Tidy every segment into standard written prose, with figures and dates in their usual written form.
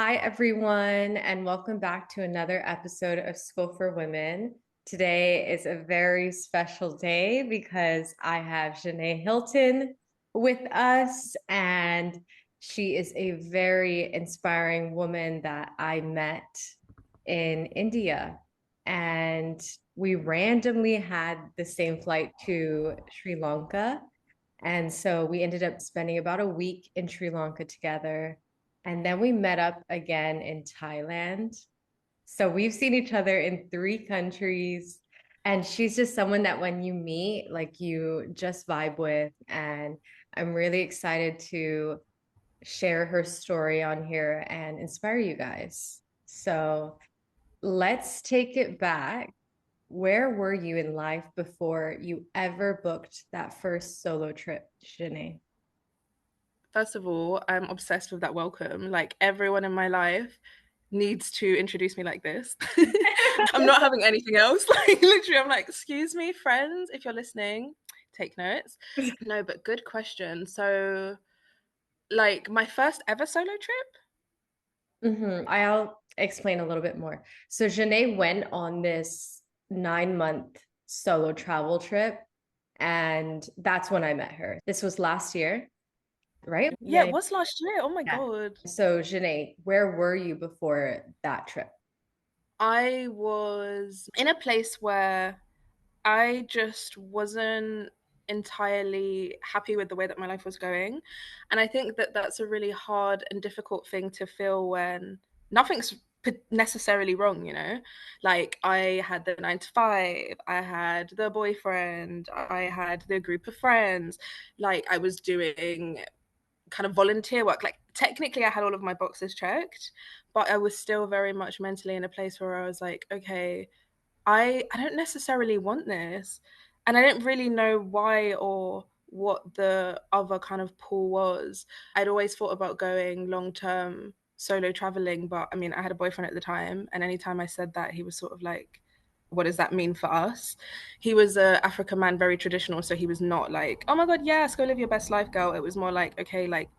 Hi, everyone, and welcome back to another episode of School for Women. Today is a very special day because I have Zhané Hylton with us, and she is a very inspiring woman that I met in India. And we randomly had the same flight to Sri Lanka. And so we ended up spending about a week in Sri Lanka together. And then we met up again in Thailand. So we've seen each other in three countries. And she's just someone that when you meet, like you just vibe with. And I'm really excited to share her story on here and inspire you guys. So let's take it back. Where were you in life before you ever booked that first solo trip, Janae? First of all, I'm obsessed with that welcome. Like everyone in my life needs to introduce me like this. I'm not having anything else. Like literally, I'm like, excuse me, friends, if you're listening, take notes. No, but good question. So, like my first ever solo trip? I'll explain a little bit more. So Janae went on this 9 month solo travel trip, and that's when I met her. This was last year, right? Yeah, it Yeah. was last year. Oh my Yeah. God. So Janae, where were you before that trip? I was in a place where I just wasn't entirely happy with the way that my life was going. And I think that that's a really hard and difficult thing to feel when nothing's necessarily wrong, you know? Like I had the 9 to 5, I had the boyfriend, I had the group of friends, like I was doing kind of volunteer work. Like technically I had all of my boxes checked, but I was still very much mentally in a place where I was like, okay, I don't necessarily want this. And I didn't really know why or what the other kind of pull was. I'd always thought about going long term solo traveling, but I mean, I had a boyfriend at the time, and anytime I said that, he was sort of like, what does that mean for us? He was a African man, very traditional, so he was not like, oh my god, yes, go live your best life, girl. It was more like, okay, like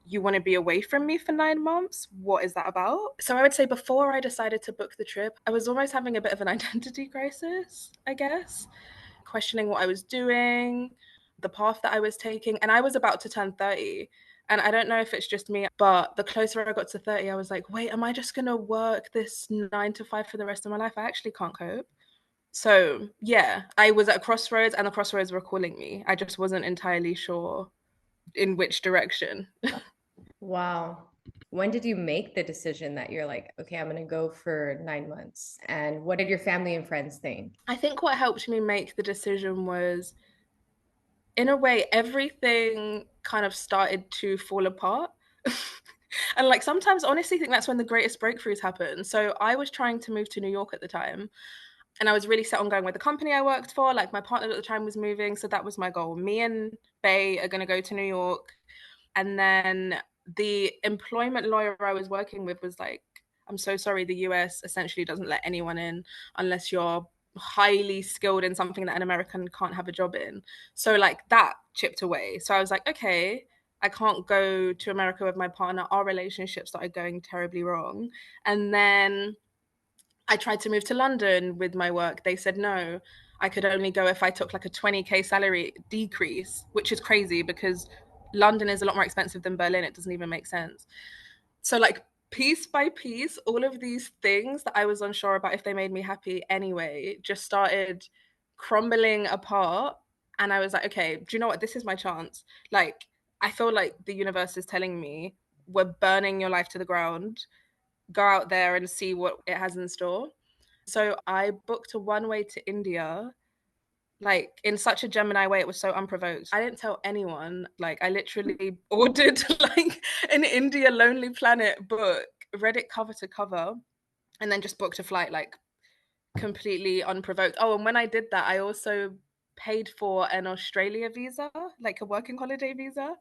you want to be away from me for 9 months? What is that about? So I would say before I decided to book the trip, I was almost having a bit of an identity crisis, I guess, questioning what I was doing, the path that I was taking. And I was about to turn 30. And I don't know if it's just me, but the closer I got to 30, I was like, wait, am I just going to work this 9 to 5 for the rest of my life? I actually can't cope. So, yeah, I was at a crossroads and the crossroads were calling me. I just wasn't entirely sure in which direction. Wow. When did you make the decision that you're like, okay, I'm going to go for 9 months? And what did your family and friends think? I think what helped me make the decision was, in a way, everything kind of started to fall apart. And like sometimes, honestly, I think that's when the greatest breakthroughs happen. So I was trying to move to New York at the time, and I was really set on going with the company I worked for. Like my partner at the time was moving, so that was my goal. Me and Bay are going to go to New York, and then the employment lawyer I was working with was like, I'm so sorry, the US essentially doesn't let anyone in unless you're highly skilled in something that an American can't have a job in. So like that chipped away. So I was like, okay, I can't go to America with my partner. Our relationship started going terribly wrong. And then I tried to move to London with my work. They said no. I could only go if I took like a 20K salary decrease, which is crazy because London is a lot more expensive than Berlin. It doesn't even make sense. So, like, piece by piece, all of these things that I was unsure about if they made me happy anyway just started crumbling apart. And I was like, okay, do you know what? This is my chance. Like, I feel like the universe is telling me we're burning your life to the ground. Go out there and see what it has in store. So I booked a one way to India, like in such a Gemini way. It was so unprovoked. I didn't tell anyone. Like I literally ordered like an India Lonely Planet book, read it cover to cover, and then just booked a flight like completely unprovoked. Oh, and when I did that, I also paid for an Australia visa, like a working holiday visa.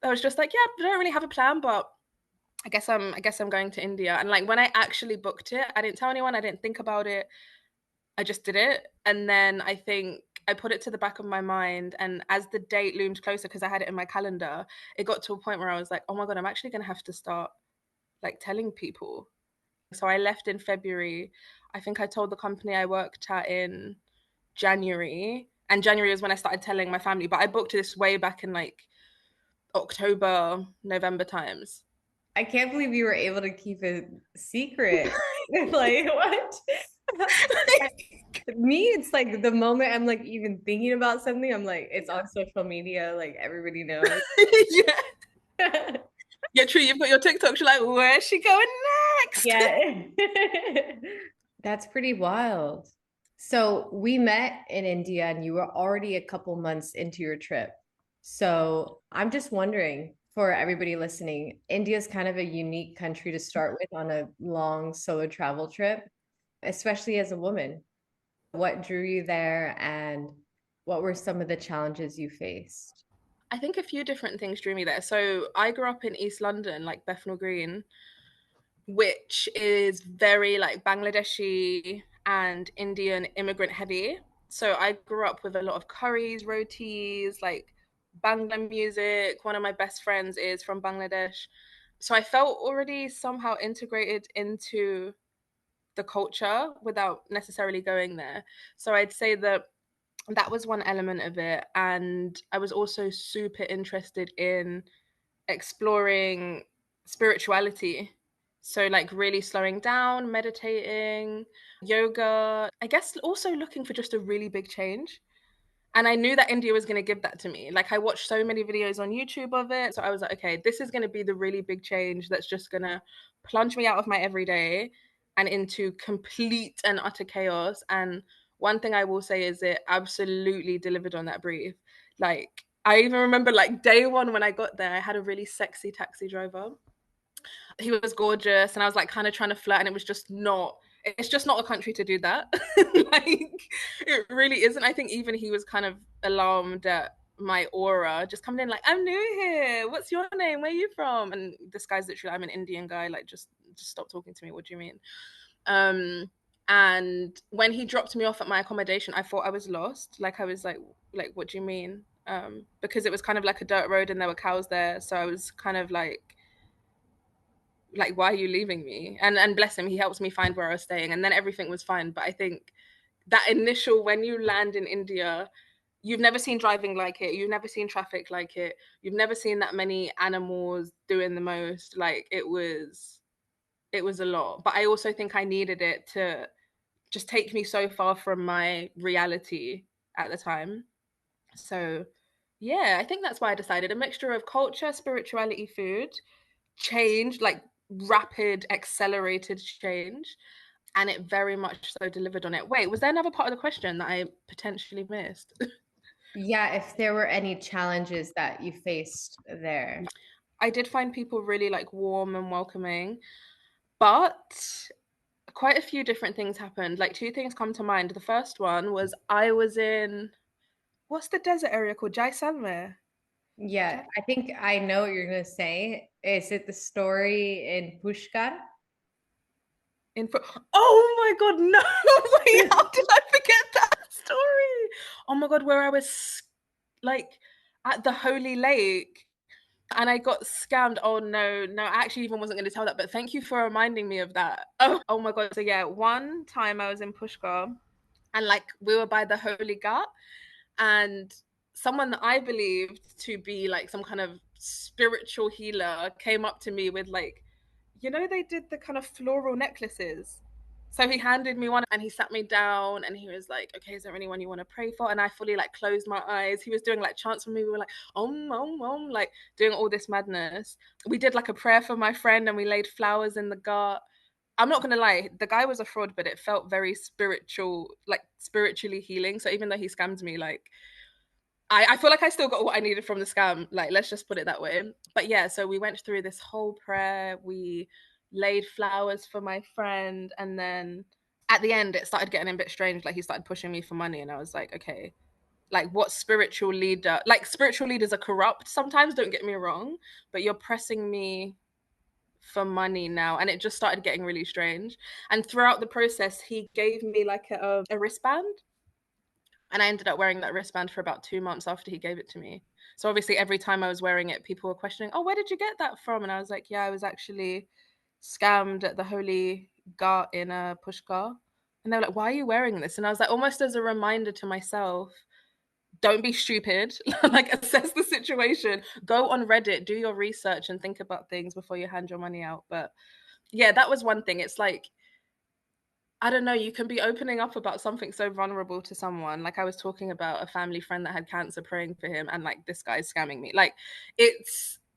I was just like, yeah, I don't really have a plan, but I guess I'm going to India. And like when I actually booked it, I didn't tell anyone, I didn't think about it. I just did it. And then I think I put it to the back of my mind. And as the date loomed closer, because I had it in my calendar, it got to a point where I was like, oh my God, I'm actually going to have to start like telling people. So I left in February. I think I told the company I worked at in January, and January was when I started telling my family. But I booked this way back in like October, November times. I can't believe you were able to keep it secret. Like, what? Me, it's like the moment I'm like even thinking about something, I'm like, it's on social media, like everybody knows. Yeah. Yeah, true. You've got your TikTok. You're like, where's she going next? Yeah. That's pretty wild. So we met in India and you were already a couple months into your trip. So I'm just wondering for everybody listening, India is kind of a unique country to start with on a long solo travel trip, especially as a woman. What drew you there and what were some of the challenges you faced? I think a few different things drew me there. So I grew up in East London, like Bethnal Green, which is very like Bangladeshi and Indian immigrant heavy. So I grew up with a lot of curries, rotis, like Bangla music. One of my best friends is from Bangladesh. So I felt already somehow integrated into the culture without necessarily going there. So I'd say that that was one element of it. And I was also super interested in exploring spirituality. So, like, really slowing down, meditating, yoga. I guess also looking for just a really big change. And I knew that India was going to give that to me. Like, I watched so many videos on YouTube of it. So I was like, okay, this is going to be the really big change that's just going to plunge me out of my everyday and into complete and utter chaos. And one thing I will say is it absolutely delivered on that brief. Like, I even remember like day one when I got there, I had a really sexy taxi driver. He was gorgeous, and I was like kind of trying to flirt, and it was just not. It's just not a country to do that. Like, it really isn't. I think even he was kind of alarmed at my aura, just coming in like, I'm new here. What's your name? Where are you from? And this guy's literally, I'm an Indian guy. Like, just stop talking to me. What do you mean? Um, and when he dropped me off at my accommodation, I thought I was lost. Like, I was like, what do you mean? Because it was kind of like a dirt road and there were cows there. So I was kind of like, why are you leaving me? And bless him, he helps me find where I was staying, and then everything was fine. But I think that initial, when you land in India, you've never seen driving like it, you've never seen traffic like it, you've never seen that many animals doing the most. Like, it was a lot. But I also think I needed it to just take me so far from my reality at the time. So yeah, I think that's why I decided a mixture of culture, spirituality, food, change, like rapid, accelerated change. And it very much so delivered on it. Wait, was there another part of the question that I potentially missed? Yeah, if there were any challenges that you faced there. I did find people really like warm and welcoming, but quite a few different things happened. Like, two things come to mind. The first one was I was in, what's the desert area called? Jaisalmer. Yeah, I think I know what you're gonna say. Is it the story in Pushkar? In oh my god, no! Wait, how did I forget that story? Oh my god, where I was like at the Holy Lake and I got scammed. Oh no, no, I actually even wasn't going to tell that, but thank you for reminding me of that. Oh my god. So yeah, one time I was in Pushkar and like we were by the Holy Gut, and someone that I believed to be like some kind of spiritual healer came up to me with like, they did the kind of floral necklaces. So he handed me one and he sat me down and he was like, okay, is there anyone you want to pray for? And I fully like closed my eyes. He was doing like chants for me. We were like, like doing all this madness. We did like a prayer for my friend and we laid flowers in the gut. I'm not gonna lie, the guy was a fraud, but it felt very spiritual, like spiritually healing. So even though he scammed me, like I feel like I still got what I needed from the scam. Like, let's just put it that way. But yeah, so we went through this whole prayer. We laid flowers for my friend. And then at the end, it started getting a bit strange. Like, he started pushing me for money. And I was like, okay, like, what spiritual leader? Like, spiritual leaders are corrupt sometimes, don't get me wrong. But you're pressing me for money now. And it just started getting really strange. And throughout the process, he gave me like a wristband, and I ended up wearing that wristband for about 2 months after he gave it to me. So obviously every time I was wearing it, people were questioning, oh, where did you get that from? And I was like, yeah, I was actually scammed at the Holy Ghat in Pushkar. And they were like, why are you wearing this? And I was like, almost as a reminder to myself, don't be stupid. Like, assess the situation, go on Reddit, do your research, and think about things before you hand your money out. But yeah, that was one thing. It's like, I don't know, you can be opening up about something so vulnerable to someone. Like, I was talking about a family friend that had cancer, praying for him, and like, this guy's scamming me. Like, it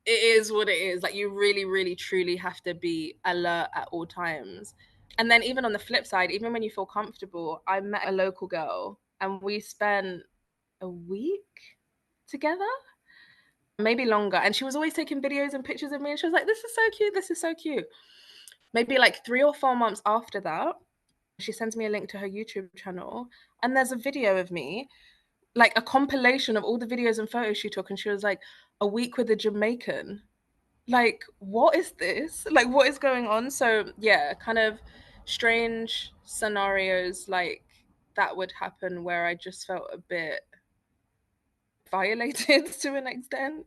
is what it is. Like, you really, really, truly have to be alert at all times. And then even on the flip side, even when you feel comfortable, I met a local girl and we spent a week together, maybe longer. And she was always taking videos and pictures of me. And she was like, this is so cute. This is so cute. Maybe like 3 or 4 months after that, she sends me a link to her YouTube channel. And there's a video of me, like a compilation of all the videos and photos she took. And she was like, a week with a Jamaican. Like, what is this? Like, what is going on? So, yeah, kind of strange scenarios like that would happen where I just felt a bit violated to an extent.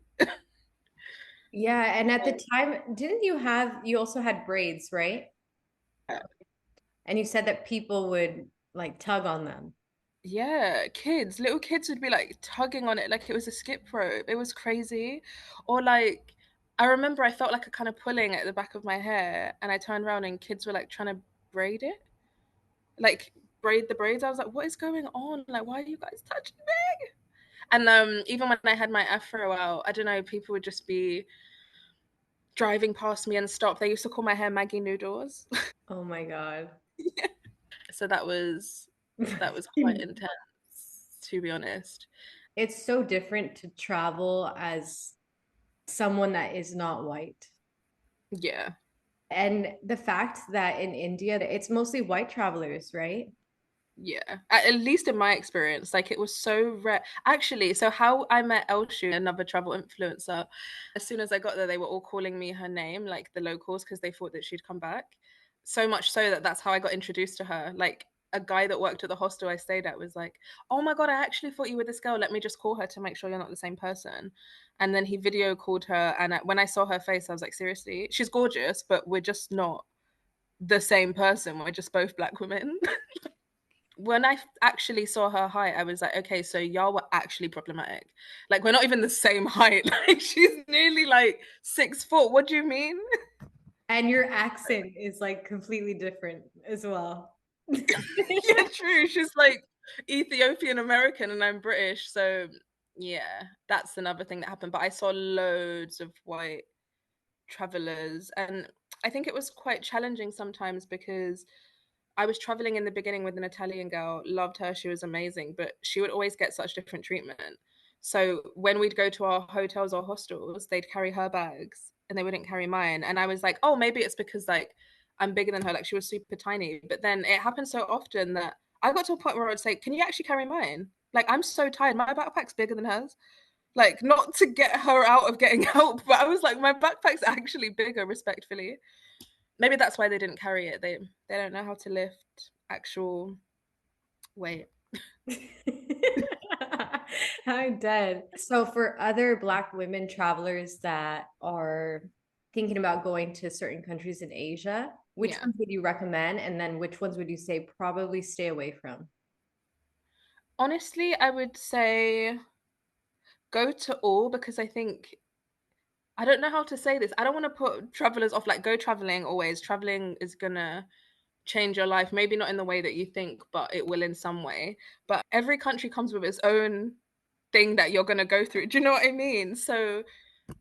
Yeah, and at the time, didn't you also had braids, right? And you said that people would like tug on them. Yeah, little kids would be like tugging on it like it was a skip rope. It was crazy. Or like, I remember I felt like a kind of pulling at the back of my hair, and I turned around and kids were like trying to braid it, like braid the braids. I was like, what is going on? Like, why are you guys touching me? And even when I had my afro out, I don't know, people would just be driving past me and stop. They used to call my hair Maggie Noodles. Oh my God. Yeah. So that was quite intense, to be honest. It's so different to travel as someone that is not white. Yeah. And the fact that in India, it's mostly white travelers, right? Yeah, at least in my experience, like it was so rare. Actually, so how I met Elshu, another travel influencer, as soon as I got there, they were all calling me her name, like the locals, because they thought that she'd come back. So much so that that's how I got introduced to her. Like a guy that worked at the hostel I stayed at was like, "Oh my God, I actually thought you were this girl. Let me just call her to make sure you're not the same person." And then he video called her, and when I saw her face, I was like, "Seriously, she's gorgeous, but we're just not the same person. We're just both black women." When I actually saw her height, I was like, okay, so y'all were actually problematic. Like, we're not even the same height. Like, she's nearly like 6 foot. What do you mean? And your accent is like completely different as well. Yeah, true. She's like Ethiopian American and I'm British. So, yeah, that's another thing that happened. But I saw loads of white travelers. And I think it was quite challenging sometimes because I was traveling in the beginning with an Italian girl, loved her, she was amazing, but she would always get such different treatment. So when we'd go to our hotels or hostels, they'd carry her bags and they wouldn't carry mine. And I was like, oh, maybe it's because like I'm bigger than her, like she was super tiny. But then it happened so often that I got to a point where I would say, can you actually carry mine? Like I'm so tired. My backpack's bigger than hers. Like not to get her out of getting help, but I was like, my backpack's actually bigger, respectfully. Maybe that's why they didn't carry it. They don't know how to lift actual weight. I'm dead. So for other Black women travelers that are thinking about going to certain countries in Asia, which Yeah. ones would you recommend? And then which ones would you say probably stay away from? Honestly, I would say go to all because I think I don't know how to say this. I don't want to put travelers off. Like go traveling always. Traveling is gonna change your life. Maybe not in the way that you think, but it will in some way. But every country comes with its own thing that you're gonna go through. Do you know what I mean? So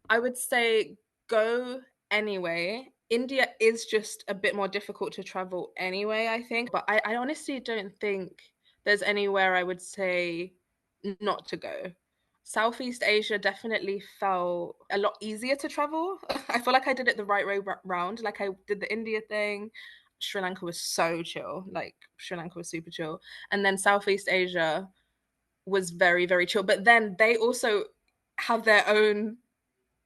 I would say go anyway. India is just a bit more difficult to travel anyway, I think. But I honestly don't think there's anywhere I would say not to go. Southeast Asia definitely felt a lot easier to travel. I feel like I did it the right way round. Like I did the India thing. Sri Lanka was so chill. Like Sri Lanka was super chill. And then Southeast Asia was very, very chill. But then they also have their own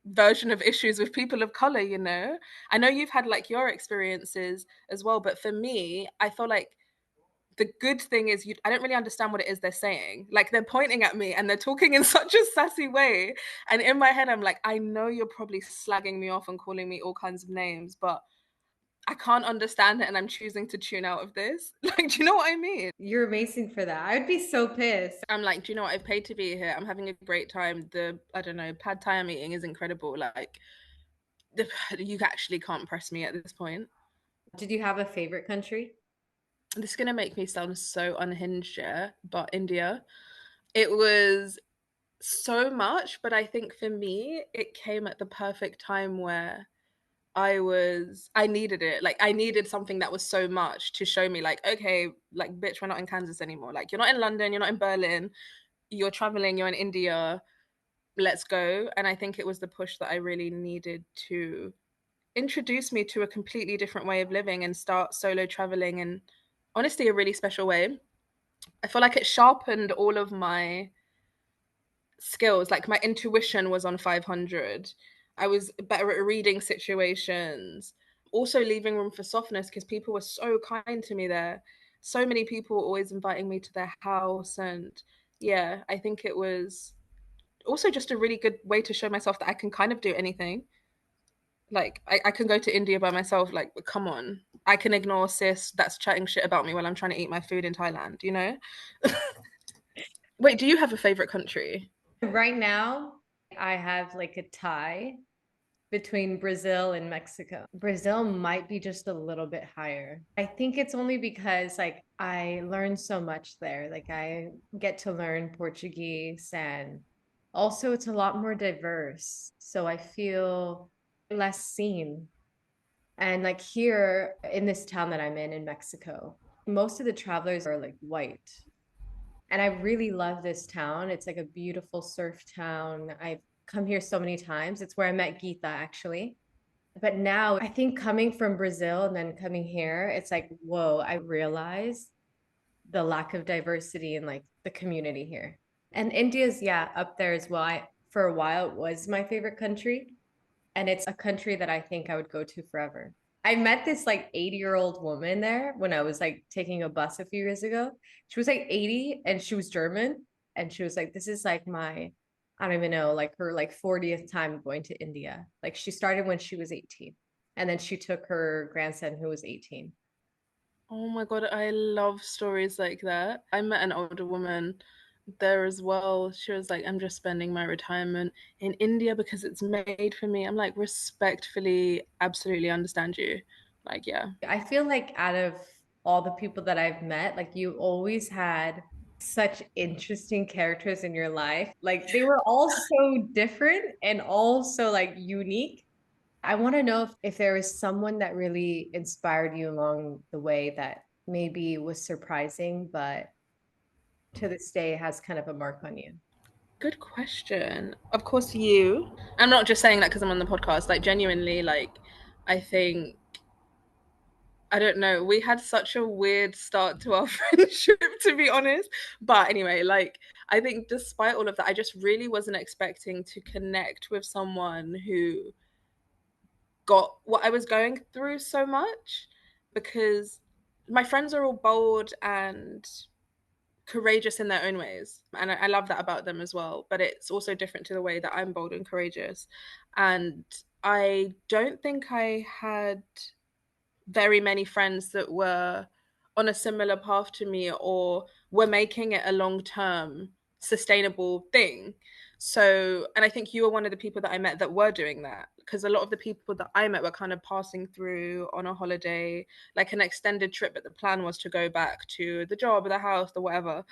version of issues with people of color, you know. I know you've had like your experiences as well, but for me I feel like the good thing is I don't really understand what it is they're saying. Like they're pointing at me and they're talking in such a sassy way, and in my head I'm like, I know you're probably slagging me off and calling me all kinds of names, but I can't understand it and I'm choosing to tune out of this. Like, do you know what I mean? You're amazing for that. I would be so pissed. I'm like, do you know what? I've paid to be here. I'm having a great time. I don't know, pad thai I'm eating is incredible. Like, you actually can't press me at this point. Did you have a favorite country? This is going to make me sound so unhinged, yeah, but India. It was so much, but I think for me, it came at the perfect time where I needed it. Like, I needed something that was so much to show me, like, okay, like, bitch, we're not in Kansas anymore. Like, you're not in London, you're not in Berlin, you're traveling, you're in India, let's go. And I think it was the push that I really needed to introduce me to a completely different way of living and start solo traveling in honestly a really special way. I feel like it sharpened all of my skills. Like my intuition was on 500. I was better at reading situations, also leaving room for softness because people were so kind to me there. So many people were always inviting me to their house. And yeah, I think it was also just a really good way to show myself that I can kind of do anything. Like I can go to India by myself. Like, come on, I can ignore sis that's chatting shit about me while I'm trying to eat my food in Thailand. You know? Wait, do you have a favorite country? Right now, I have like a tie between Brazil and Mexico. Brazil might be just a little bit higher. I think it's only because like I learned so much there. Like I get to learn Portuguese and also it's a lot more diverse. So I feel less seen. And like here in this town that I'm in Mexico, most of the travelers are like white. And I really love this town. It's like a beautiful surf town. I've come here so many times. It's where I met Geeta actually. But now I think coming from Brazil and then coming here, it's like, whoa, I realize the lack of diversity in like the community here. And India's, yeah, up there as well. For a while, it was my favorite country. And it's a country that I think I would go to forever. I met this like 80-year-old woman there when I was like taking a bus a few years ago. She was like 80 and she was German. And she was like, this is like I don't even know, like her like 40th time going to India. Like she started when she was 18. And then she took her grandson who was 18. Oh my god, I love stories like that. I met an older woman there as well. She was like, I'm just spending my retirement in India because it's made for me. I'm like, respectfully, absolutely understand you. Like, yeah. I feel like out of all the people that I've met, like you always had such interesting characters in your life. Like they were all so different and all so like unique. I want to know if there was someone that really inspired you along the way that maybe was surprising, but to this day has kind of a mark on you. Good question. Of course, you. I'm not just saying that because I'm on the podcast. Like, genuinely, like, I think I don't know. We had such a weird start to our friendship, to be honest. But anyway, like, I think despite all of that, I just really wasn't expecting to connect with someone who got what I was going through so much because my friends are all bold and courageous in their own ways. And I love that about them as well. But it's also different to the way that I'm bold and courageous. And I don't think I had very many friends that were on a similar path to me or were making it a long term sustainable thing. So, and I think you were one of the people that I met that were doing that because a lot of the people that I met were kind of passing through on a holiday, like an extended trip, but the plan was to go back to the job or the house or whatever.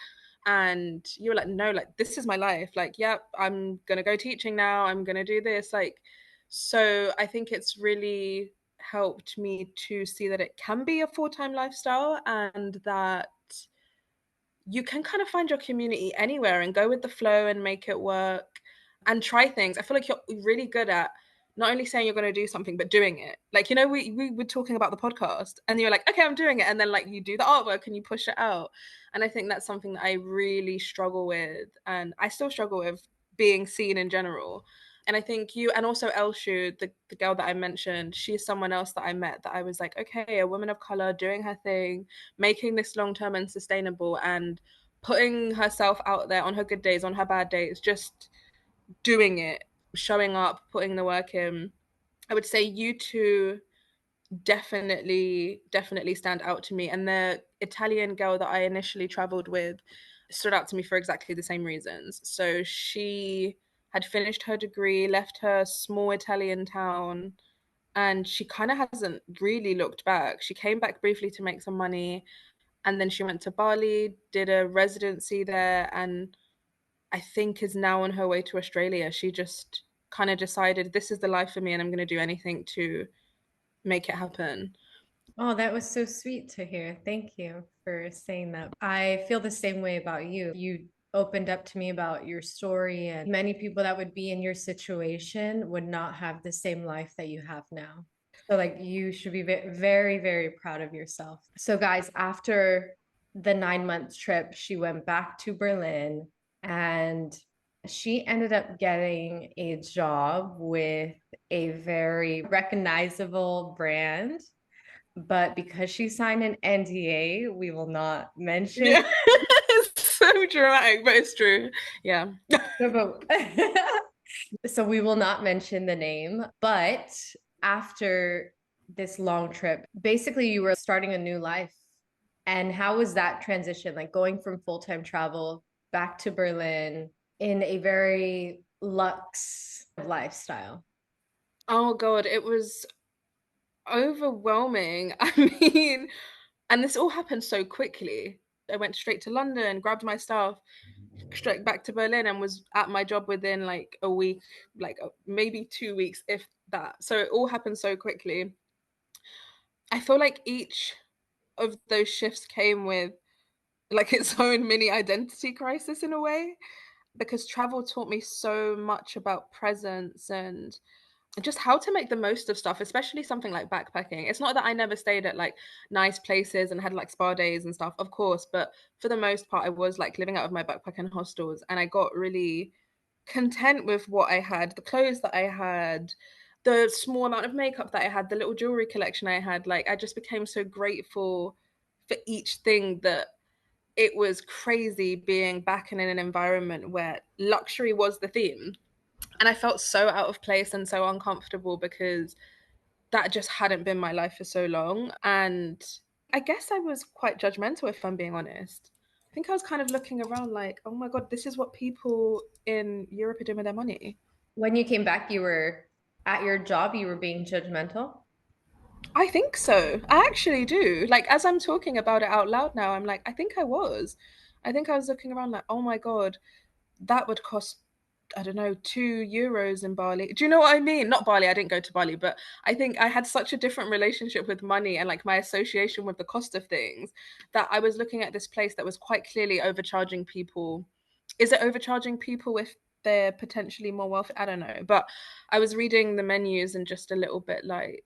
And you were like, no, like, this is my life. Like, yep, I'm going to go teaching now. I'm going to do this. Like, so I think it's really helped me to see that it can be a full-time lifestyle and that you can kind of find your community anywhere and go with the flow and make it work and try things. I feel like you're really good at not only saying you're going to do something but doing it. Like, you know, we were talking about the podcast and you're like, okay, I'm doing it, and then like you do the artwork and you push it out. And I think that's something that I really struggle with, and I still struggle with being seen in general. And I think you, and also Elshu, the girl that I mentioned, she's someone else that I met that I was like, okay, a woman of color doing her thing, making this long term and sustainable, and putting herself out there on her good days, on her bad days, just doing it, showing up, putting the work in. I would say you two definitely stand out to me. And the Italian girl that I initially traveled with stood out to me for exactly the same reasons. So she had finished her degree, left her small Italian town, and she kind of hasn't really looked back. She came back briefly to make some money, and then she went to Bali, did a residency there, and I think is now on her way to Australia. She just kind of decided this is the life for me and I'm going to do anything to make it happen. Oh, that was so sweet to hear. Thank you for saying that. I feel the same way about you. You opened up to me about your story, and many people that would be in your situation would not have the same life that you have now. So, like, you should be very, very proud of yourself. So, guys, after the 9 month trip, she went back to Berlin and she ended up getting a job with a very recognizable brand, but because she signed an NDA, we will not mention. Yeah. It's so dramatic, but it's true. Yeah. So we will not mention the name. But after this long trip, basically you were starting a new life. And how was that transition? Like going from full-time travel back to Berlin in a very luxe lifestyle. Oh God, it was overwhelming. I mean, and this all happened so quickly. I went straight to London, grabbed my stuff, straight back to Berlin, and was at my job within like a week, like maybe 2 weeks, if that. So it all happened so quickly. I feel like each of those shifts came with like its own mini identity crisis in a way, because travel taught me so much about presence and just how to make the most of stuff, especially something like backpacking. It's not that I never stayed at like nice places and had like spa days and stuff, of course, but for the most part, I was like living out of my backpacking hostels, and I got really content with what I had, the clothes that I had, the small amount of makeup that I had, the little jewelry collection I had. Like, I just became so grateful for each thing that it was crazy being back in an environment where luxury was the theme. And I felt so out of place and so uncomfortable because that just hadn't been my life for so long. And I guess I was quite judgmental, if I'm being honest. I think I was kind of looking around like, oh my God, this is what people in Europe are doing with their money. When you came back, you were at your job, you were being judgmental. I think so. I actually do. Like, as I'm talking about it out loud now, I'm like, I think I was. I think I was looking around like, oh my God, that would cost, I don't know, €2 in Bali. Do you know what I mean? Not Bali, I didn't go to Bali, but I think I had such a different relationship with money and like my association with the cost of things, that I was looking at this place that was quite clearly overcharging people. Is it overcharging people if they're potentially more wealthy? I don't know. But I was reading the menus and just a little bit like,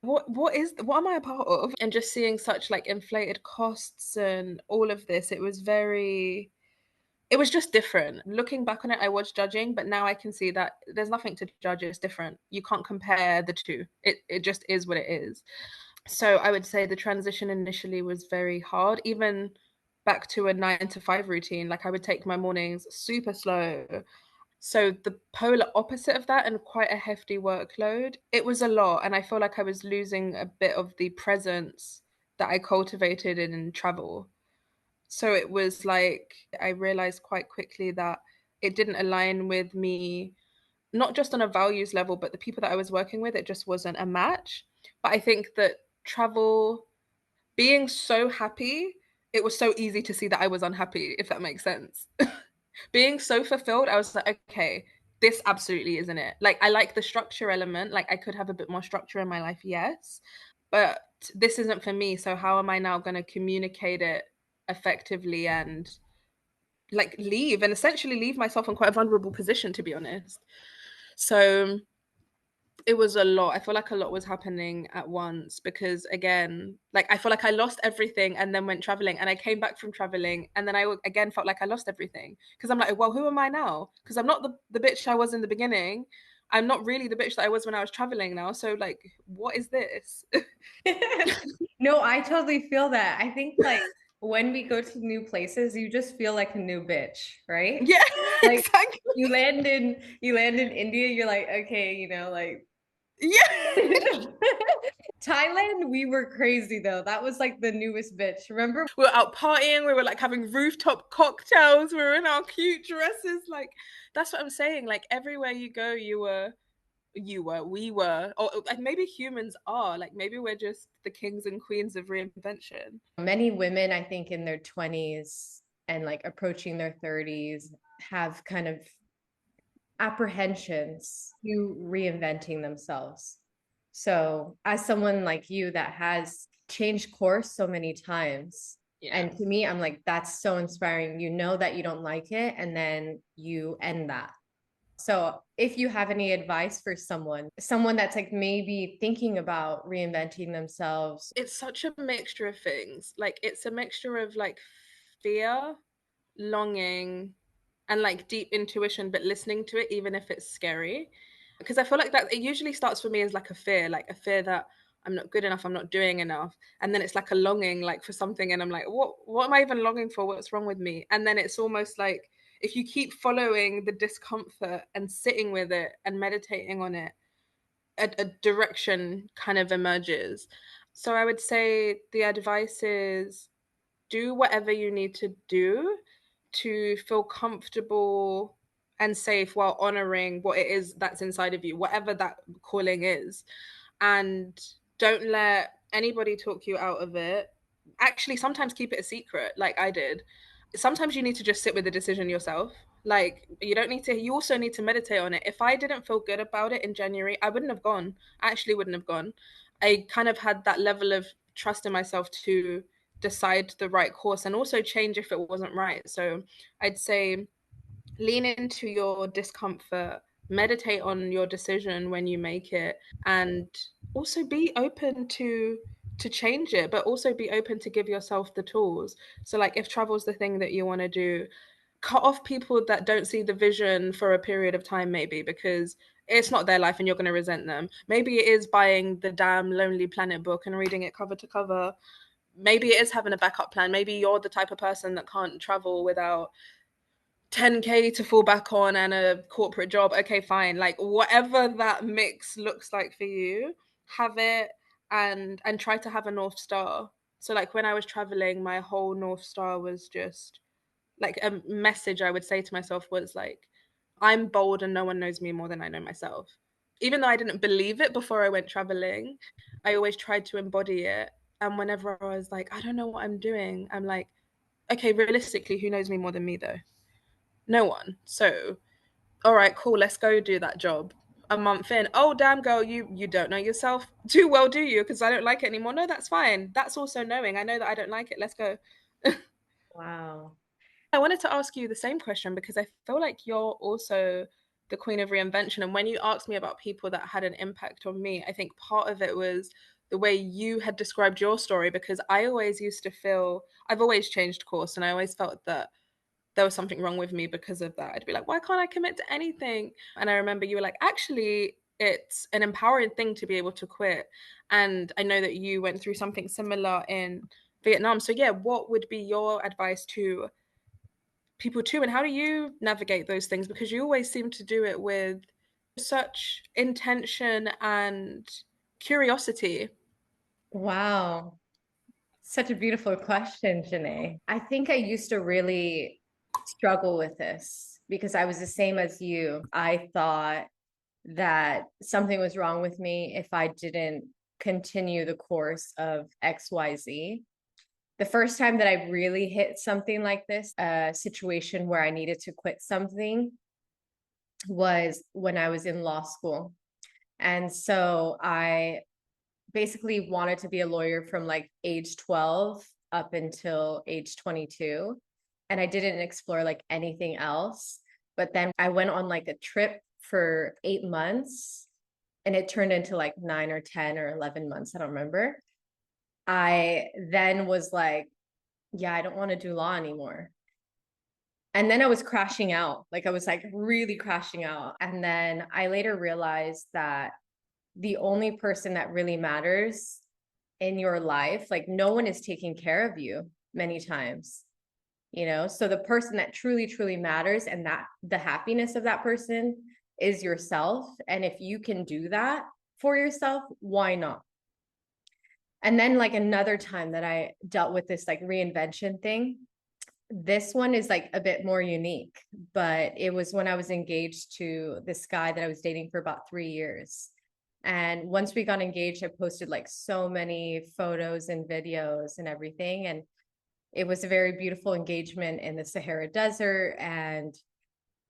what am I a part of? And just seeing such like inflated costs and all of this, it was just different. Looking back on it, I was judging, but now I can see that there's nothing to judge. It's different. You can't compare the two. It just is what it is. So I would say the transition initially was very hard, even back to a 9 to 5 routine. Like, I would take my mornings super slow. So the polar opposite of that and quite a hefty workload. It was a lot. And I feel like I was losing a bit of the presence that I cultivated in travel. So it was like I realized quite quickly that it didn't align with me, not just on a values level, but the people that I was working with, it just wasn't a match. But I think that travel, being so happy, it was so easy to see that I was unhappy, if that makes sense. Being so fulfilled, I was like, okay, this absolutely isn't it. Like, I like the structure element. Like, I could have a bit more structure in my life, yes, but this isn't for me. So how am I now going to communicate it effectively and like leave and essentially leave myself in quite a vulnerable position, to be honest? So it was a lot. I feel like a lot was happening at once because, again, like, I feel like I lost everything and then went traveling, and I came back from traveling and then I again felt like I lost everything because I'm like, well, who am I now? Because I'm not the bitch I was in the beginning. I'm not really the bitch that I was when I was traveling now. So like, what is this? No, I totally feel that. I think like when we go to new places, you just feel like a new bitch, right? Yeah, Like exactly. you land in India, you're like, okay, Yeah. Thailand, we were crazy though. That was like the newest bitch. Remember? We were out partying, we were like having rooftop cocktails, we were in our cute dresses. Like, that's what I'm saying. Like, everywhere you go, we were, or maybe humans are, like, maybe we're just the kings and queens of reinvention. Many women, I think, in their 20s and like approaching their 30s have kind of apprehensions to reinventing themselves. So, as someone like you that has changed course so many times, Yeah. and to me, I'm like, that's so inspiring. You know that you don't like it, and then you end that. So, if you have any advice for someone that's like maybe thinking about reinventing themselves. It's such a mixture of things. Like, it's a mixture of like fear, longing, and like deep intuition, but listening to it even if it's scary. Because I feel like that it usually starts for me as like a fear that I'm not good enough, I'm not doing enough. And then it's like a longing like for something, and I'm like, what am I even longing for? What's wrong with me? And then it's almost like if you keep following the discomfort and sitting with it and meditating on it, a direction kind of emerges. So I would say the advice is do whatever you need to do to feel comfortable and safe while honoring what it is that's inside of you, whatever that calling is. And don't let anybody talk you out of it. Actually, sometimes keep it a secret, like I did. Sometimes you need to just sit with the decision yourself. Like, you don't need to, you also need to meditate on it. If I didn't feel good about it in January, I wouldn't have gone. I actually wouldn't have gone. I kind of had that level of trust in myself to decide the right course and also change if it wasn't right. So I'd say lean into your discomfort, meditate on your decision when you make it, and also be open to change it, but also be open to give yourself the tools. So like if travel's the thing that you want to do, cut off people that don't see the vision for a period of time, maybe because it's not their life and you're going to resent them. Maybe it is buying the damn Lonely Planet book and reading it cover to cover. Maybe it is having a backup plan. Maybe you're the type of person that can't travel without 10K to fall back on and a corporate job. Okay, fine. Like whatever that mix looks like for you, have it, and try to have a North Star. So like when I was traveling, my whole North Star was just like a message I would say to myself was like, I'm bold and no one knows me more than I know myself. Even though I didn't believe it before I went traveling, I always tried to embody it. And whenever I was like, I don't know what I'm doing, I'm like, okay, realistically, who knows me more than me though? No one. So, all right, cool, let's go do that job. A month in, oh damn girl, you don't know yourself too well, do you? Because I don't like it anymore. No, that's fine. That's also knowing. I know that I don't like it. Let's go. Wow. I wanted to ask you the same question because I feel like you're also the queen of reinvention. And when you asked me about people that had an impact on me, I think part of it was the way you had described your story because I always used to feel I've always changed course and I always felt that there was something wrong with me because of that. I'd be like, why can't I commit to anything? And I remember you were like, actually, it's an empowering thing to be able to quit. And I know that you went through something similar in Vietnam. So, yeah, what would be your advice to people too? And how do you navigate those things? Because you always seem to do it with such intention and curiosity. Wow. Such a beautiful question, Janae. I think I used to really struggle with this because I was the same as you. I thought that something was wrong with me if I didn't continue the course of XYZ. The first time that I really hit something like this, a situation where I needed to quit something, was when I was in law school. And so I basically wanted to be a lawyer from like age 12 up until age 22. And I didn't explore like anything else. But then I went on like a trip for 8 months and it turned into like 9 or 10 or 11 months. I don't remember. I then was like, yeah, I don't want to do law anymore. And then I was crashing out. Like I was like really crashing out. And then I later realized that the only person that really matters in your life, like no one is taking care of you many times, you know? So the person that truly, truly matters and that the happiness of that person is yourself. And if you can do that for yourself, why not? And then like another time that I dealt with this like reinvention thing, this one is like a bit more unique, but it was when I was engaged to this guy that I was dating for about 3 years. And once we got engaged, I posted like so many photos and videos and everything. And it was a very beautiful engagement in the Sahara Desert. And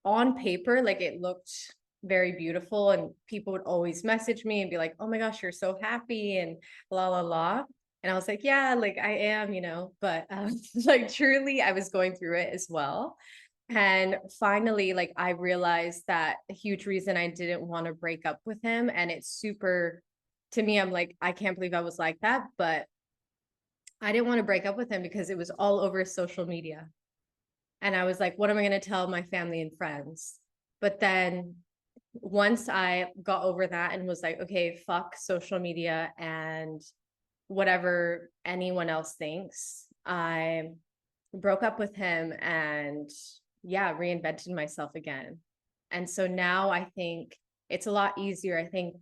on paper, like it looked very beautiful. And people would always message me and be like, oh my gosh, you're so happy and la la la. And I was like, yeah, like I am, but like truly I was going through it as well. And finally, like I realized that a huge reason I didn't want to break up with him. And it's super, to me, I'm like, I can't believe I was like that. But I didn't want to break up with him because it was all over social media. And I was like, what am I going to tell my family and friends? But then once I got over that and was like, okay, fuck social media and whatever anyone else thinks, I broke up with him and yeah, reinvented myself again. And so now I think it's a lot easier. I think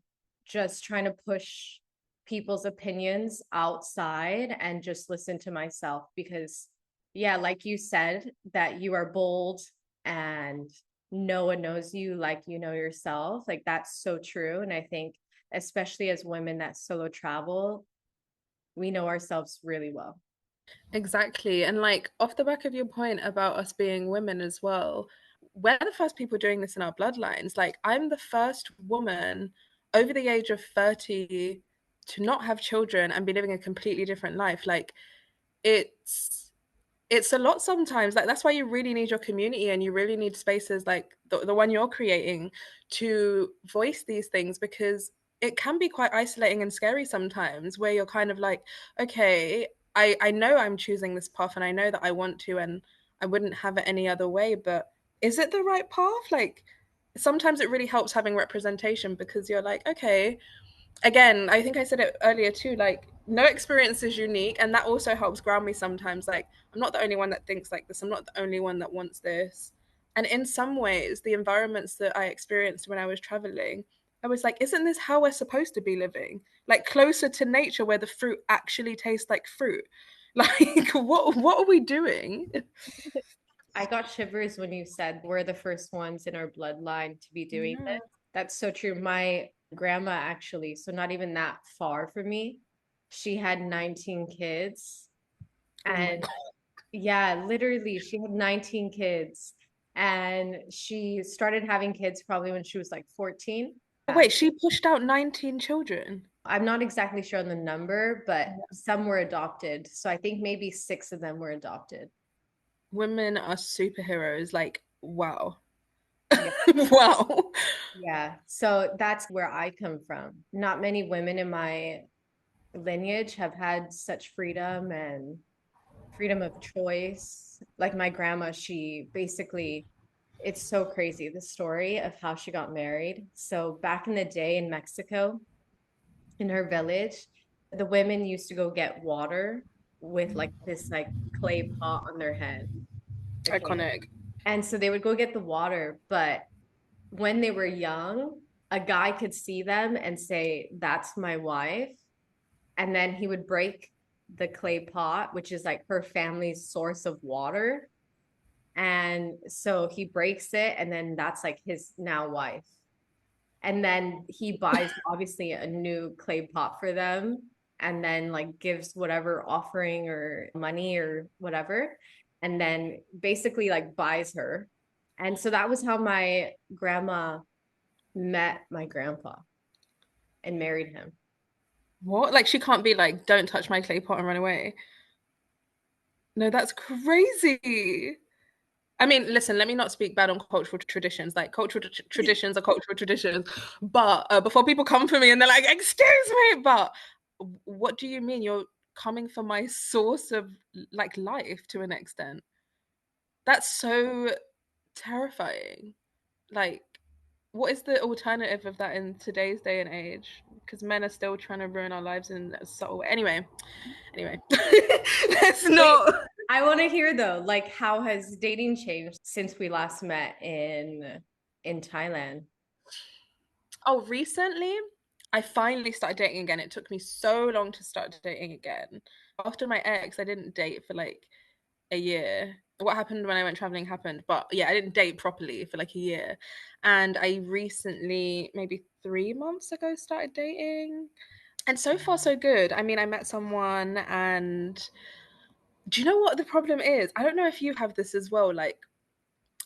just trying to push people's opinions outside and just listen to myself because, yeah, like you said, that you are bold and no one knows you like you know yourself. Like that's so true. And I think, especially as women that solo travel, we know ourselves really well. Exactly. And like off the back of your point about us being women as well, we're the first people doing this in our bloodlines. Like I'm the first woman over the age of 30 to not have children and be living a completely different life. Like it's it's a lot sometimes. Like that's why you really need your community and you really need spaces like the one you're creating to voice these things, because it can be quite isolating and scary sometimes where you're kind of like, okay, I know I'm choosing this path and I know that I want to and I wouldn't have it any other way, but is it the right path? Like sometimes it really helps having representation because you're like, okay, again, I think I said it earlier too, like no experience is unique, and that also helps ground me sometimes. Like I'm not the only one that thinks like this, I'm not the only one that wants this. And in some ways the environments that I experienced when I was traveling, I was like, isn't this how we're supposed to be living, like closer to nature where the fruit actually tastes like fruit? Like what are we doing? I got shivers when you said we're the first ones in our bloodline to be doing this. Yeah. That's so true. My grandma, actually, so not even that far from me, she had 19 kids. Oh my And god. yeah, literally, she had 19 kids. And she started having kids probably when she was like 14. Wait, she pushed out 19 children? I'm not exactly sure on the number, but some were adopted. So I think maybe six of them were adopted. Women are superheroes, like wow. Yeah. Wow. Yeah. So that's where I come from. Not many women in my lineage have had such freedom and freedom of choice. Like my grandma, she basically, it's so crazy the story of how she got married. So back in the day in Mexico, in her village, the women used to go get water with like this like clay pot on their head. Okay. Iconic. And so they would go get the water, but when they were young, a guy could see them and say, that's my wife. And then he would break the clay pot, which is like her family's source of water. And so he breaks it, and then that's like his now wife. And then he buys obviously a new clay pot for them and then like gives whatever offering or money or whatever. And then basically like buys her. And so that was how my grandma met my grandpa and married him. What? Like she can't be like, don't touch my clay pot and run away. No, that's crazy. I mean, listen, let me not speak bad on cultural traditions. Like cultural traditions are cultural traditions. But before people come for me and they're like, excuse me, but what do you mean? You're coming for my source of like life to an extent. That's so terrifying. Like, what is the alternative of that in today's day and age? Because men are still trying to ruin our lives in a subtle way. Anyway, let's Wait, not. I want to hear though, like how has dating changed since we last met in Thailand? Oh, recently? I finally started dating again. It took me so long to start dating again. After my ex, I didn't date for like a year. What happened when I went traveling happened, but yeah, I didn't date properly for like a year. And I recently, maybe 3 months ago, started dating. And so far, so good. I mean, I met someone, and do you know what the problem is? I don't know if you have this as well. Like,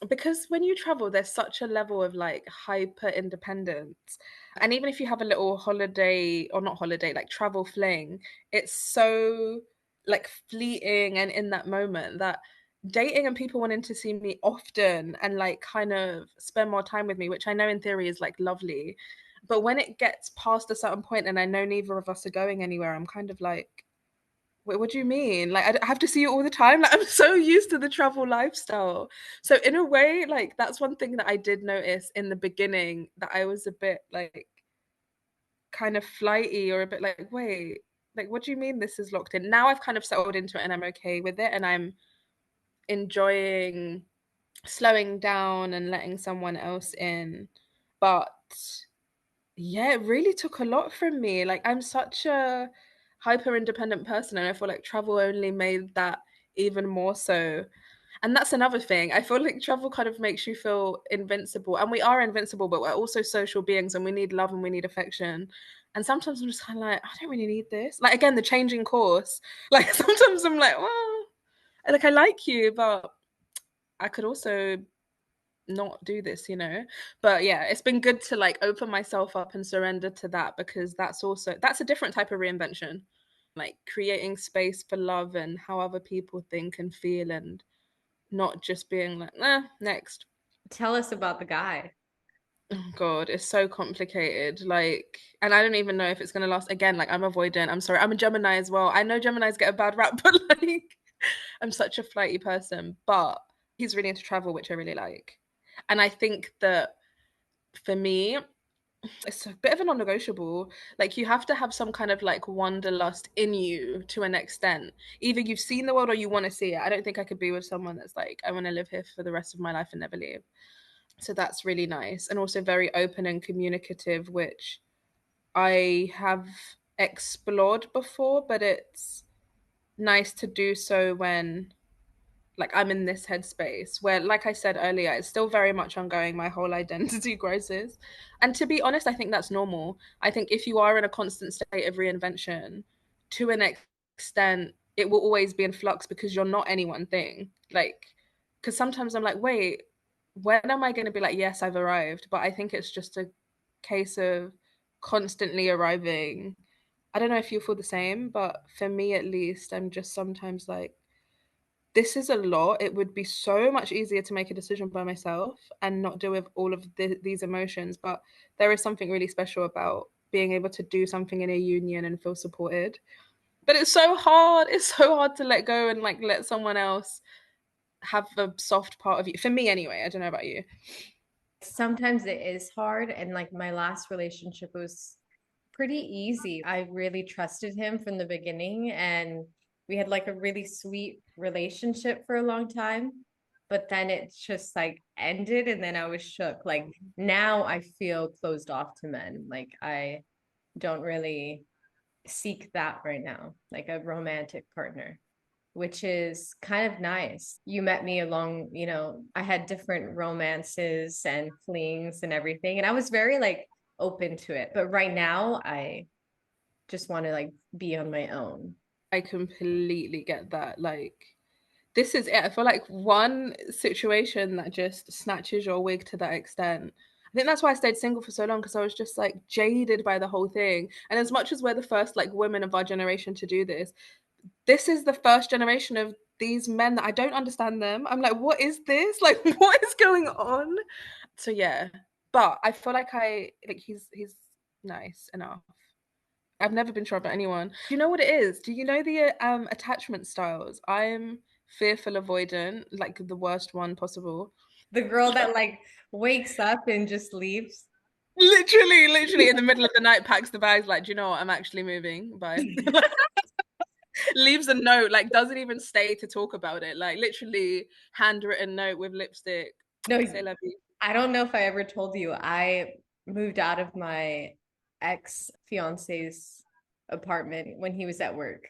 because when you travel, there's such a level of like hyper independence. And even if you have a little holiday, or not holiday, like travel fling, it's so like fleeting and in that moment that dating and people wanting to see me often and like kind of spend more time with me, which I know in theory is like lovely. But when it gets past a certain point and I know neither of us are going anywhere, I'm kind of like, wait, what do you mean? Like, I have to see you all the time? Like, I'm so used to the travel lifestyle. So, in a way, like, that's one thing that I did notice in the beginning, that I was a bit like kind of flighty, or a bit like, wait, like, what do you mean this is locked in? Now I've kind of settled into it and I'm okay with it. And I'm enjoying slowing down and letting someone else in. But yeah, it really took a lot from me. Like, I'm such a hyper independent person, and I feel like travel only made that even more so. And that's another thing. I feel like travel kind of makes you feel invincible. And we are invincible, but we're also social beings and we need love and we need affection. And sometimes I'm just kind of like, I don't really need this. Like, again, the changing course. Like, sometimes I'm like, well, like, I like you, but I could also not do this, you know. But yeah, it's been good to like open myself up and surrender to that, because that's a different type of reinvention, like creating space for love and how other people think and feel, and not just being like, next. Tell us about the guy. Oh god, it's so complicated. Like, and I don't even know if it's gonna last. Again, like, I'm avoidant, I'm sorry, I'm a Gemini as well. I know Geminis get a bad rap, but like, I'm such a flighty person. But he's really into travel, which I really like. And I think that for me, it's a bit of a non-negotiable. Like, you have to have some kind of like wanderlust in you to an extent. Either you've seen the world or you want to see it. I don't think I could be with someone that's like, I want to live here for the rest of my life and never leave. So that's really nice. And also very open and communicative, which I have explored before, but it's nice to do so when like I'm in this headspace where, like I said earlier, it's still very much ongoing, my whole identity crisis. And to be honest, I think that's normal. I think if you are in a constant state of reinvention, to an extent, it will always be in flux, because you're not any one thing. Like, because sometimes I'm like, wait, when am I going to be like, yes, I've arrived? But I think it's just a case of constantly arriving. I don't know if you feel the same, but for me at least, I'm just sometimes like, this is a lot. It would be so much easier to make a decision by myself and not deal with all of these emotions. But there is something really special about being able to do something in a union and feel supported. But it's so hard. It's so hard to let go and like let someone else have a soft part of you. For me, anyway. I don't know about you. Sometimes it is hard. And like my last relationship was pretty easy. I really trusted him from the beginning, and we had like a really sweet relationship for a long time. But then it just like ended, and then I was shook. Like now I feel closed off to men. Like I don't really seek that right now, like a romantic partner, which is kind of nice. You met me along, I had different romances and flings and everything, and I was very like open to it. But right now, I just want to like be on my own. I completely get that. Like, this is it. I feel like one situation that just snatches your wig to that extent. I think that's why I stayed single for so long, because I was just like jaded by the whole thing. And as much as we're the first like women of our generation to do this, this is the first generation of these men that I don't understand them. I'm like, what is this? Like, what is going on? So yeah, but I feel like he's nice enough. I've never been sure about anyone. Do you know what it is? Do you know the attachment styles? I'm fearful avoidant, like the worst one possible. The girl that like wakes up and just leaves. Literally in the middle of the night packs the bags, like, do you know what? I'm actually moving. Bye. Leaves a note, like doesn't even stay to talk about it. Like, literally handwritten note with lipstick. No, Say la vie. I don't know if I ever told you, I moved out of my ex-fiance's apartment when he was at work.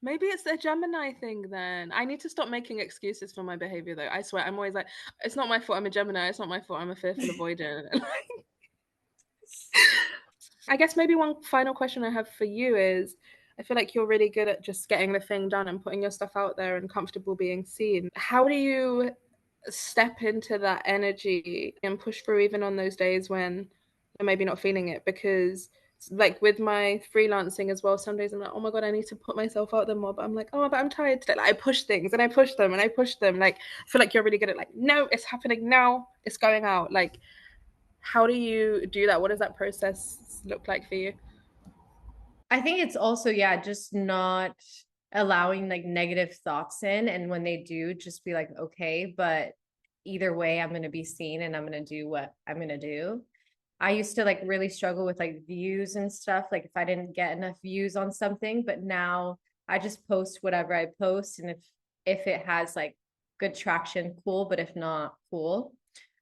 Maybe it's a Gemini thing then. I need to stop making excuses for my behavior though. I swear, I'm always like, it's not my fault I'm a Gemini. It's not my fault I'm a fearful avoidant. I guess maybe one final question I have for you is I feel like you're really good at just getting the thing done and putting your stuff out there and comfortable being seen. How do you step into that energy and push through even on those days when you're maybe not feeling it? Because like with my freelancing as well, some days I'm like, oh my god, I need to put myself out there more, but I'm like, oh, but I'm tired today. Like I push things and I push them and I push them. Like I feel like you're really good at like, no, it's happening now, it's going out. Like how do you do that? What does that process look like for you? I think it's also, yeah, just not allowing like negative thoughts in. And when they do, just be like, okay, but either way, I'm going to be seen and I'm going to do what I'm going to do. I used to like really struggle with like views and stuff, like if I didn't get enough views on something, but now I just post whatever I post. And if it has like good traction, cool, but if not, cool.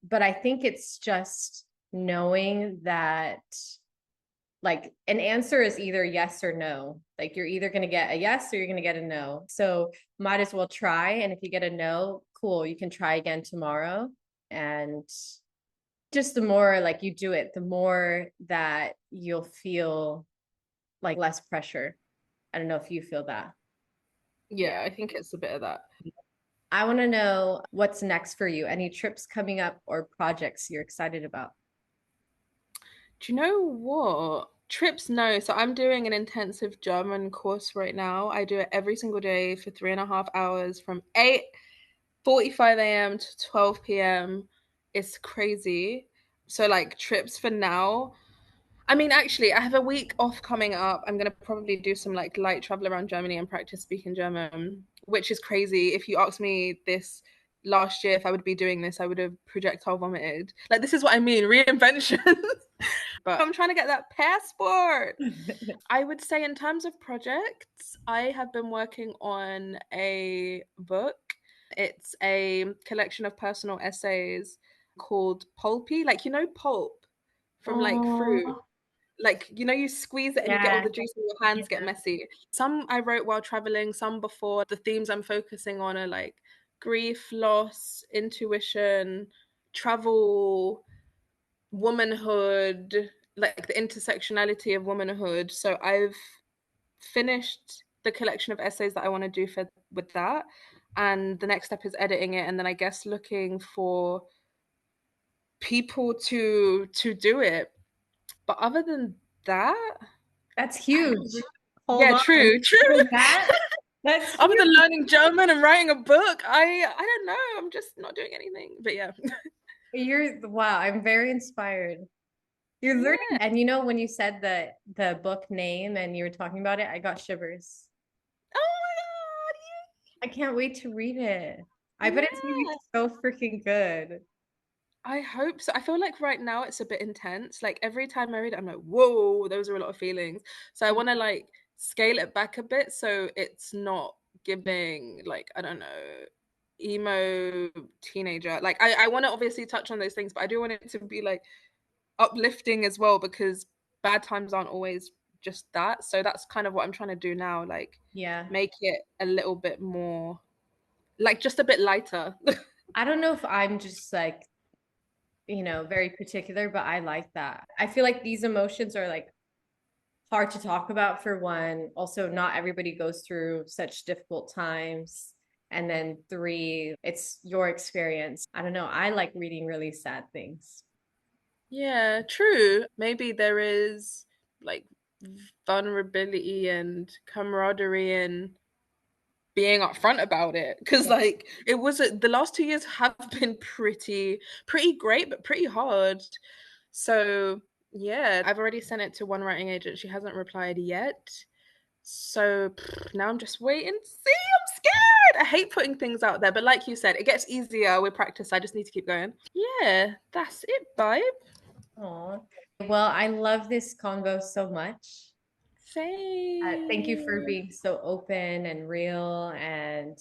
But I think it's just knowing that like an answer is either yes or no. Like you're either going to get a yes or you're going to get a no. So might as well try. And if you get a no, cool, you can try again tomorrow. And just the more like you do it, the more that you'll feel like less pressure. I don't know if you feel that. Yeah. Yeah, I think it's a bit of that. I want to know what's next for you. Any trips coming up or projects you're excited about? Do you know what? Trips, no. So I'm doing an intensive German course right now. I do it every single day for 3.5 hours from 8:45 a.m. to 12 p.m. It's crazy. So like trips for now. I mean, actually, I have a week off coming up. I'm gonna probably do some like light travel around Germany and practice speaking German, which is crazy. If you asked me this last year if I would be doing this, I would have projectile vomited. Like this is what I mean, reinvention. But I'm trying to get that passport. I would say in terms of projects, I have been working on a book. It's a collection of personal essays called Pulpy, like you know pulp from like fruit. Oh, Like you know you squeeze it and you get all yeah. the juice and your hands get Yeah. messy. Some I wrote while traveling, some before. The themes I'm focusing on are like grief, loss, intuition, travel, womanhood, like the intersectionality of womanhood. So I've finished the collection of essays that I want to do for with that. And the next step is editing it and then I guess looking for people to do it. But other than that, That's I huge. don't really... Hold Yeah, on. true, true. With that, that's Other huge. than learning German and writing a book, I don't know. I'm just not doing anything. But yeah. You're wow, I'm very inspired. You're learning. Yeah. And you know, when you said the book name and you were talking about it, I got shivers. Oh I can't wait to read it. I my bet god. it's gonna be Yeah. so freaking good. I hope so. I feel like right now it's a bit intense. Like every time I read it, I'm like, whoa, those are a lot of feelings. So I want to like scale it back a bit so it's not giving like, I don't know, emo teenager. Like I want to obviously touch on those things, but I do want it to be like uplifting as well because bad times aren't always just that. So that's kind of what I'm trying to do now. Like Yeah. make it a little bit more like just a bit lighter. I don't know if I'm just like, very particular, but I like that. I feel like these emotions are like hard to talk about for one. Also, not everybody goes through such difficult times. And then three, it's your experience. I don't know. I like reading really sad things. Yeah, true. Maybe there is like vulnerability and camaraderie and being upfront about it because Yeah. like it was the last 2 years have been pretty great but pretty hard. So yeah, I've already sent it to one writing agent. She hasn't replied yet. So now I'm just waiting to see. I'm scared. I hate putting things out there, but like you said, it gets easier with practice. I just need to keep going. Yeah, that's it, babe. Aw. Well, I love this convo so much. Thank you for Same. being so open and real. And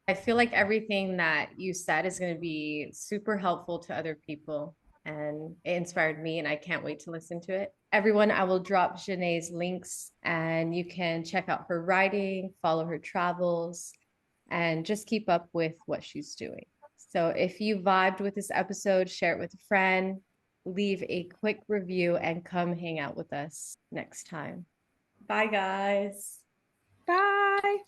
I feel like everything that you said is going to be super helpful to other people. and it inspired me, and I can't wait to listen to it. Everyone, I will drop Zhané's links and you can check out her writing, follow her travels, and just keep up with what she's doing. So if you vibed with this episode, share it with a friend, leave a quick review, and come hang out with us next time. Bye, guys. Bye.